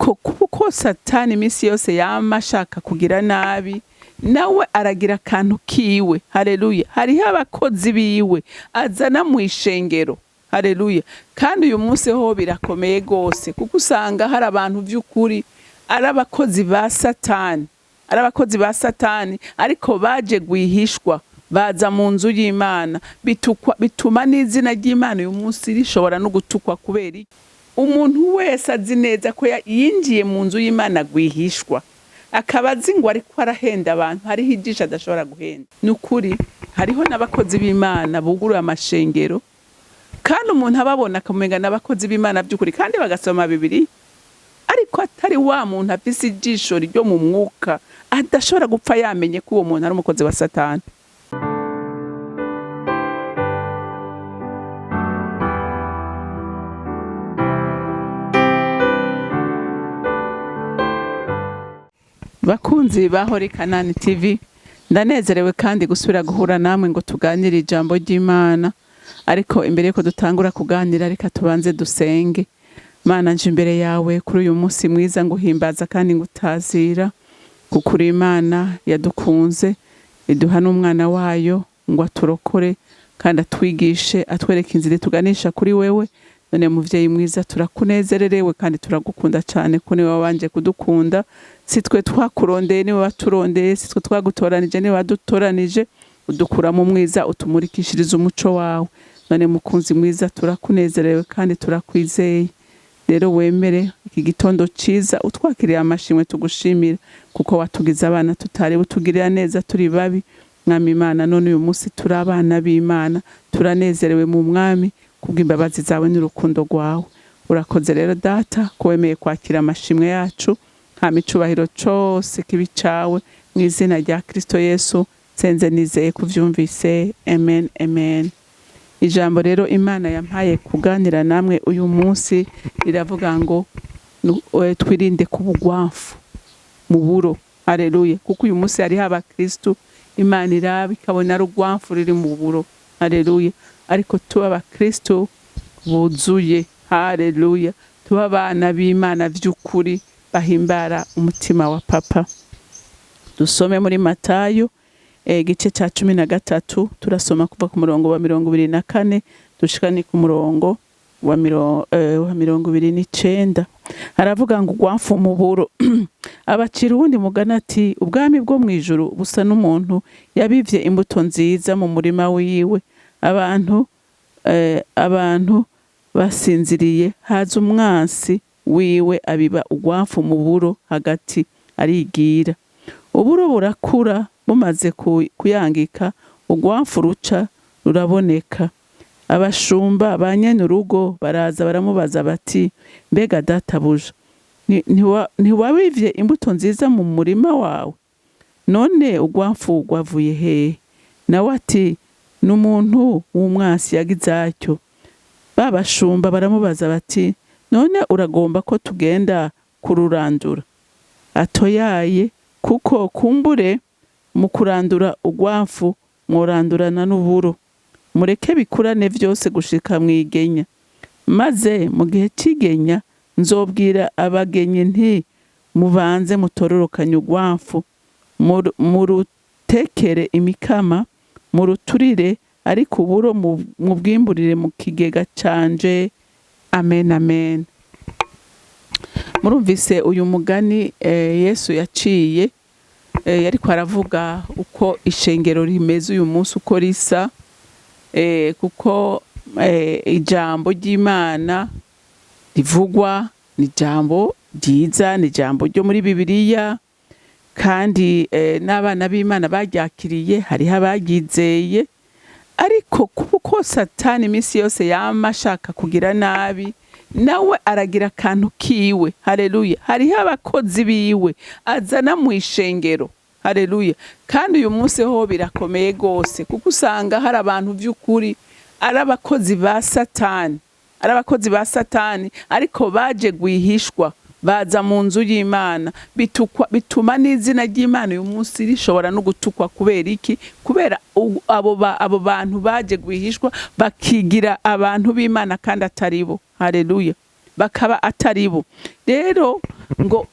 ariko kuko Satani iminsi yose yama ashaka kugira nabi, nawe aragira akantu kiwe. Haleluya. Hariho abakozi biwe azana mu ishengero. Haleluya. Kandi uyu munsi ho birakomeye gose, kuko usanga hari abantu vy'ukuri ari abakozi ba Satani, ariko baje gwihishwa, baza mu nzu y'Imana, bituma n'izina ry'Imana uyu munsi rishobora no gutukwa. Kubera umuntu wese azi neza ko yinjiye mu nzu y'Imana gwihishwa, akaba azi ngo ariko arahenda abantu, hariho ijisho adashobora guhenda. Nukuri hariho n'abakozi b'Imana bugurura amashengero, kandi umuntu ababona akamumenga n'abakozi b'Imana by'ukuri, kandi bagasoma Bibiliya, ariko atari wa muntu afise ijisho ryo mu mwuka, adashobora gupfa yamenye ko uwo muntu ari umukozi wa Satani. Bakunzi bahori CANAAN TV, ndanezerewe kandi gusubira guhura namwe ngo tuganire ijambo ry'Imana. Ariko imbere yuko dutangura kuganira, reka tubanze dusenge. Mana, nje imbere yawe kuri uyu munsi mwiza nguhimbaza kandi ngutazira, kuko uri Imana yadukunze, iduha n'umwana wayo ngo aturokore kandi atwigishe, atwereke inzira tuganisha kuri wewe. None muvyeyi mwiza, turakunezererewe kandi turagukunda cyane, ko niwe wabanje kudukunda. Sitwe twakurondeye, niwe waturondeye, sitwe twagutoranije, niwe wadutoranije, udukura mu mwiza, utumurikishiriza umuco wawe. None mukunzi mwiza, turakunezerewe kandi turakwizeye. Rero wemere iki gitondo ciza, utwakiriye amashimwe tugushimira, kuko watugize abana tutari butugirira neza turi babi. Mwami Imana, none uyu munsi turi abana b'Imana, turanezerewe mu Mwami kubw'imbabazi zawe n'urukundo rwawe. Urakoze rero Data ko wemeye kwakira amashimwe yacu, hama icubahiro cose kibi cawe, mu izina rya Kristo Yesu senze nizeye kuvyumvise. Amen, amen. Ijambo rero Imana yampaye kuganira namwe uyu munsi riravuga ngo twirinde kubugwafu mu buro. Haleluya. Kuko uyu munsi hariho abakristo Imana iraba ikabona ari ugwafu riri mu buro. Haleluya. Ariko tuba abakristo buzuye. Haleluya. Tuba abana b'Imana vy'ukuri bahimbara umutima wa Papa. Dusome muri Matayo igice ca 13, turasoma kuva ku murongo wa 24 dushikane ku murongo wa 29. Haravuga ngo ugwafu mu buro. Abacira uwundi mugani ati, ubwami bwo mwijuru busa n'umuntu yabivye imbuto nziza mu murima wiwe. Abantu basinziriye, haza umwansi wiwe abiba ugwafu mu buro hagati, arigira. Uburo burakura, bumaze kuyangika, ugwafu ruca ruraboneka. Abashumba ba nyene urugo baraza baramubaza bati, mbega databuja, ntiwabivye imbuto nziza mu murima wawe? None ugwafu gwavuye hehe? Nawe ati, n'umuntu w'umwansi yagize atyo. Babashumba baramubaza bati, none uragomba ko tugenda kururandura? Atoyaye, kuko kumbure mu kurandura ugwafu mworandurana n'uburo. Mureke bikurane vyose gushika mwigenya. Maze mu gihe c'igenya nzobwira abagenyi nti, mubanze mutororokanye ugwafu, murutekere imikama, muruturire, ariko uburo mubwimburire mu kigega canje. Amen, amen. Murumvise uyu mugani Yesu yaciye, yariko aravuga uko ishengero rimeze uyu munsi, uko risa, kuko ijambo ry'Imana rivugwa ni ijambo ryiza, ni ijambo ryo muri Bibiliya, kandi n'abana b'Imana baryakiriye, hariho abaryizeye. Ariko kuko Satani iminsi yose yama ashaka kugira nabi, nawe aragira akantu kiwe. Haleluya. Hariho abakozi biwe azana mu ishengero. Haleluya. Kandi uyu munsi ho birakomeye gose, kuko usanga hari abantu vy'ukuri ari abakozi ba Satani, ariko baje gwihishwa, baza mu nzu y'Imana, bituma n'izina ry'Imana uyu munsi rishobora no gutukwa. Kubera iki? Kubera abo bantu baje gwihishwa bakigira abantu b'Imana kandi ataribo. Haleluya. Bakaba ataribo. Rero ngo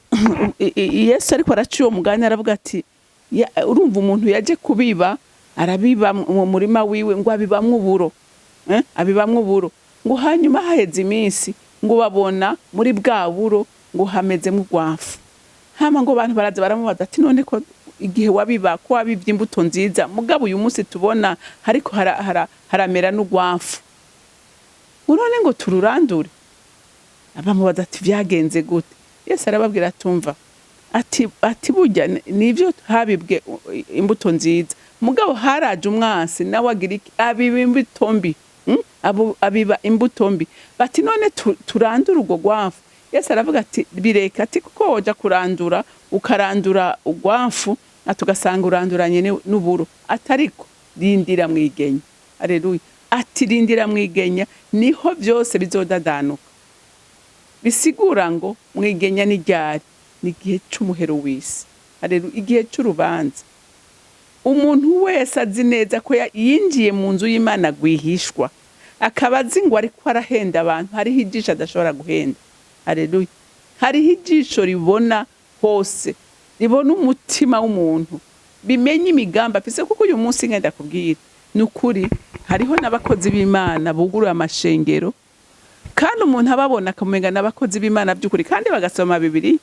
Yesu ariko araciye uwo mugani aravuga ati urumva umuntu yaje kubiba arabiba mu murima wiwe ngo abibamwe uburo abibamwe uburo ngo hanyuma haheze iminsi ngo babona muri bwa buro ngo hamezemo urwafu hama ngo abantu baraza baramubaza ati none ko igihe wabiba ko wabivye imbuto nziza mugabo uyu munsi tubona hariko haramera n'urwafu none ngo tururandure abamubaza ati vyagenze gute Yesu arababwira atumva ati burya nivyo habibwe imbuto nziza mugabo haraje umwasi nawe agira abiba imbuto mbi abiba imbuto mbi bati none turandura urwo rwafu Yesu aravuga ati bireka ati kuko woja kurandura ukarandura urwafu atugasanga uranduranye n'uburo atariko rindira mwigenya haleluya ati rindira mwigenya niho byose bizodadanuka bisigura ngo mwigenya ni ryari ni igihe c'umuhero w'isi haleluya igihe c'urubanza umuntu wese azi neza ko yinjiye mu nzu y'Imana gwihishwa akaba azi ngo ariko arahenda abantu hariho ijisho adashobora guhenda haleluya hariho ijisho ribona hose ribona umutima w'umuntu bimenye imigambi afise kuko uyu munsi ngenda kubwira nukuri hariho n'abakozi b'Imana bugurura amashengero kandi umuntu ababona akamumenga n'abakozi b'Imana by'ukuri kandi bagasoma Bibiliya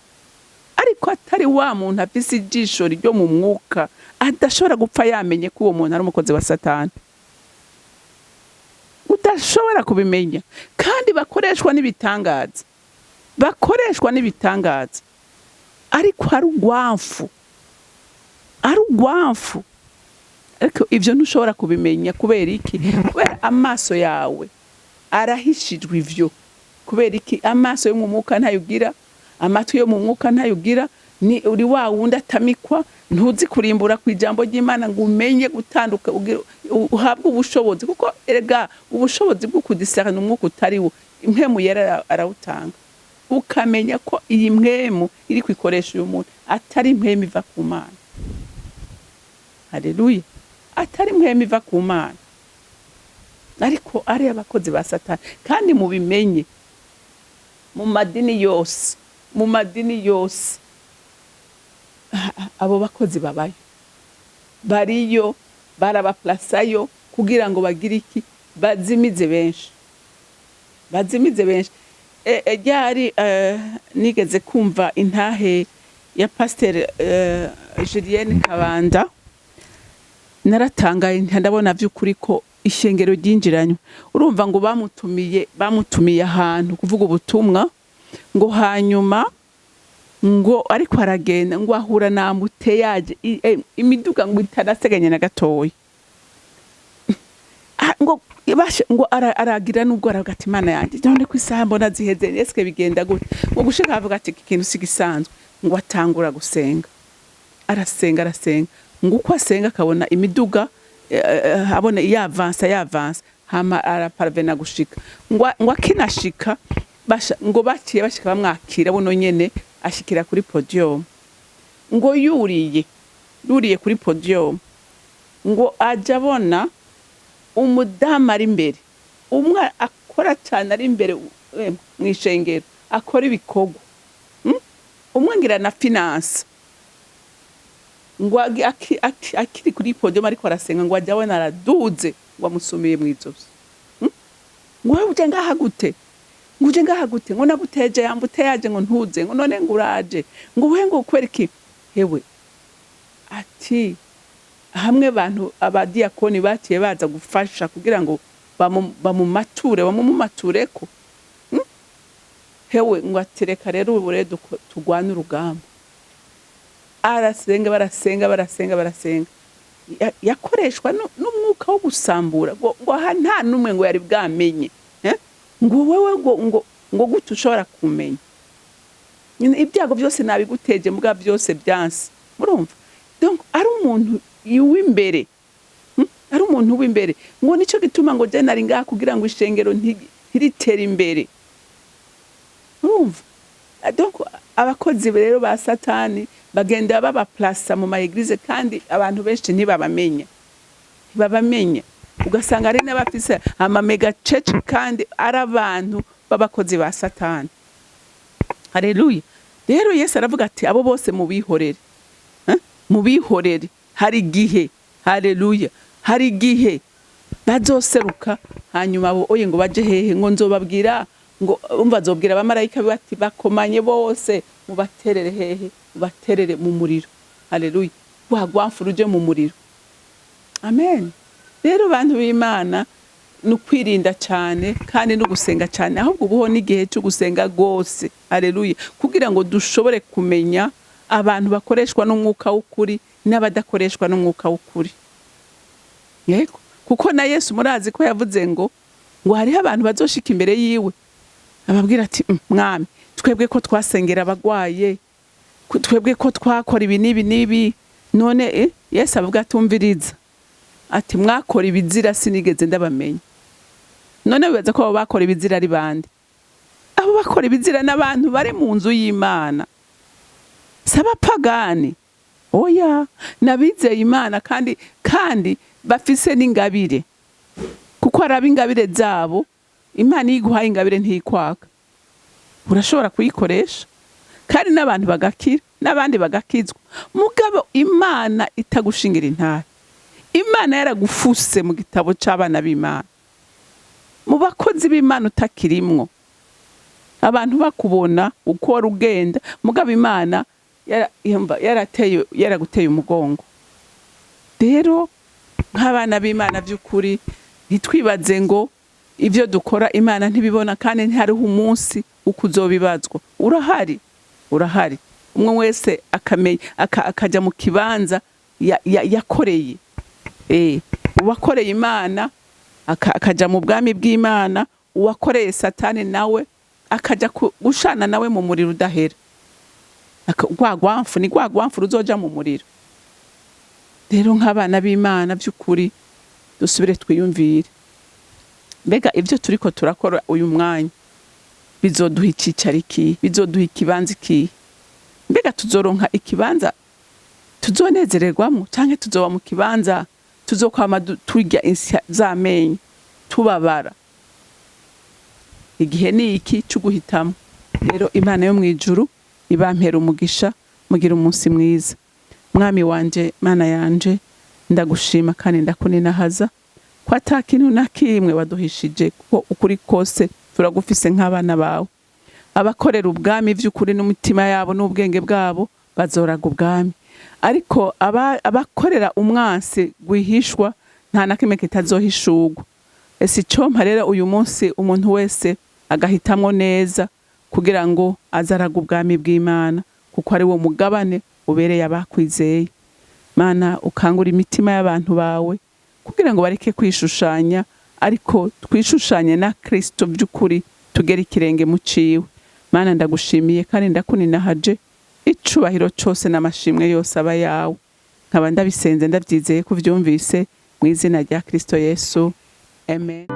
ariko atari wa muntu afise ijisho ryo mu mwuka adashobora gupfa yamenye ko uwo muntu ari umukozi wa Satani udashobora kubimenya kandi bakoreshwa n'ibitangaza ariko ari urwafu ariko ivyo ntushobora kubimenya kubera iki kubera amaso yawe arahishijwe ivyo kubera iki amaso yo mu mwuka ntayugira amatwi yo mu mwuka ntayugira ni uri wa wundi atamikwa ntuzi kurimbura ku ijambo ry'Imana ngo umenye gutanduka uhabwe ubushobozi kuko erega ubushobozi bwo kudisarana umwuka utariwo impwemu yera arawutanga ukamenya ko iyi mpwemu iri kwikoresha uyu muntu atari impwemu iva ku Mana haleluya atari impwemu iva ku Mana ariko ari abakozi ba Satani kandi mubimenye mu madini yose abo bakozi babayo bariyo barabaplasayo kugira ngo bagire iki bazimize benshi ryari nigeze kumva intahe ya Pasteur Julienne Kabanda naratangaye ndabona vy'ukuri ko ishengero ryinjiranywe urumva ngo bamutumiye ahantu kuvuga ubutumwa ngo hanyuma ngo ariko aragenda ngo ahura na muteyaje imiduga ngo itaraseganye na gatoya ngo aragira nubwo aragati Imana yanjye none ko isaha mbona ziheze eske bigenda gute ngo gushika avuga ati ikintu sigisanzwe ngo atangura gusenga arasenga ngo uko asenga akabona imiduga abona yavansa hama araparvena gushika ngo akinashika ngo baciye bashika bamwakira buno nyene ashikira kuri podium ngo yuriye kuri podium ngo aja bona umudamu ari imbere umwe akora cyane ari imbere mwishengero akora ibikorwa umwe ngira na finance ngo akiri kuri podium ariko arasenga ngo ajya bona araduze ngo amusumiye mwizozi ngo uje ngaha gute ngo naguteje yambuteyaje ngo ntuze ngo none ngo uraje ngo we ngo kwereki hewe ati hamwe abantu abadiakoni baciye baza gufasha kugira ngo bamumatureko hewe ngo atereka rero ubure tugwana urugamba barasenga yakoreshwa n'umwuka wo gusambura ngo nta numwe ngo yari bwamenye ngo wewe ngo gute ushobora kumenya ibyago byose nabiguteje mbwa byose byansi murumva donc ari umuntu w'imbere ngo nico gituma ngo je nari ngaha kugira ngo ishengero ntiritere imbere murumva donc abakozi rero ba Satani bagenda babaplasa mu maeglise kandi abantu benshi ntibabamenya ugasanga ari n'abafise ama mega church kandi ari abantu b'abakozi ba Satani haleluya rero Yesu aravuga ati abo bose mubihorere, mubihorere, hari igihe, haleluya, hari igihe bazoseruka hanyuma abo oye ngo baje hehe, ngo nzobabwira, ngo umva azobwira abamarayika bati bakomanye bose mubaterere hehe, mubaterere mu muriro, haleluya, wagwamfura uje mu muriro. Amen. Rero bantu b'Imana nukwirinda cyane kandi no gusenga cyane, ahubwo ubuho n'igihe cyo gusenga gose, haleluya, kugira ngo dushobore kumenya abantu bakoreshwa n'umwuka w'ukuri n'abadakoreshwa n'umwuka w'ukuri. Yego, kuko na Yesu murazi ko yavuze ngo hariho abantu bazoshika imbere yiwe ababwira ati mwami, twebwe ko twasengera abagwaye, twebwe ko twakora ibi n'ibi, none Yesu avuga atumviriza ati mwakora ibizira sinigeze ndabamenya. None bibaza ko abo bakora ibizira ari bande? Abo bakora ibizira n'abantu bari mu nzu y'Imana, s'abapagani, oya, nabizeye Imana kandi bafise n'ingabire, kuko araba ingabire zabo. Imana iguhaye ingabire ntikwaka, urashobora kuyikoresha kandi n'abantu bagakira n'abandi bagakizwa. Mugabo Imana itagushingira intare, Imana yaragufuse mu gitabo c'abana b'Imana, mu bakozi b'Imana utakirimwo, abantu bakubona uko wari ugenda, mugabo Imana yaraguteye umugongo. Rero nk'abana b'Imana by'ukuri ntitwibaze ngo ivyo dukora Imana ntibibona kandi ntihariho umunsi ukuzobibazwa. Urahari umwe wese akamenya akaja mu kibanza yakoreye, uwakoreye Imana akaja mu bwami bw'Imana, uwakoreye Satani nawe akaja gushana nawe mu muriro udahera. Ni gwagwamfu ruzoja mu muriro. Rero nk'abana b'Imana by'ukuri dusubire twiyumvire, mbega ivyo turiko turakora uyu mwanya bizoduha icicaro iki, bizoduha ikibanza iki? Mbega tuzoronka ikibanza tuzonezererwamo, canke tuzoba mu kibanza tuzokwama turya insya z'amenyo tubabara? Igihe ni iki cyo guhitamo. Rero Imana yo mwijuru ibampera umugisha, mugira umunsi mwiza. Mwami wanje, Mana yanje, ndagushima kandi ndakuninahaza ko atakintu na kimwe waduhishije, kuko ukuri kose turagufise nk'abana bawe. Abakorera ubwami vy'ukuri n'umutima yabo n'ubwenge bwabo bazoraga ubwami, ariko abakorera umwansi gwihishwa nta na kimwe kitazohishurwa. Ese compa rero uyu munsi umuntu wese agahitamwo neza kugira ngo azaraga ubwami bw'Imana, kuko ari wo mugabane ubereye abakwizeye. Mana, ukangura imitima y'abantu bawe kugira ngo bareke kwishushanya, ariko twishushanye na Kristo by'ukuri, tugere ikirenge mu ciwe. Mana, ndagushimiye kandi ndakuninahaje, icubahiro cose n'amashimwe yose aba yawe. Nkaba ndabisenze ndavyizeye ko uvyumvise mu izina rya Kristo Yesu, amen.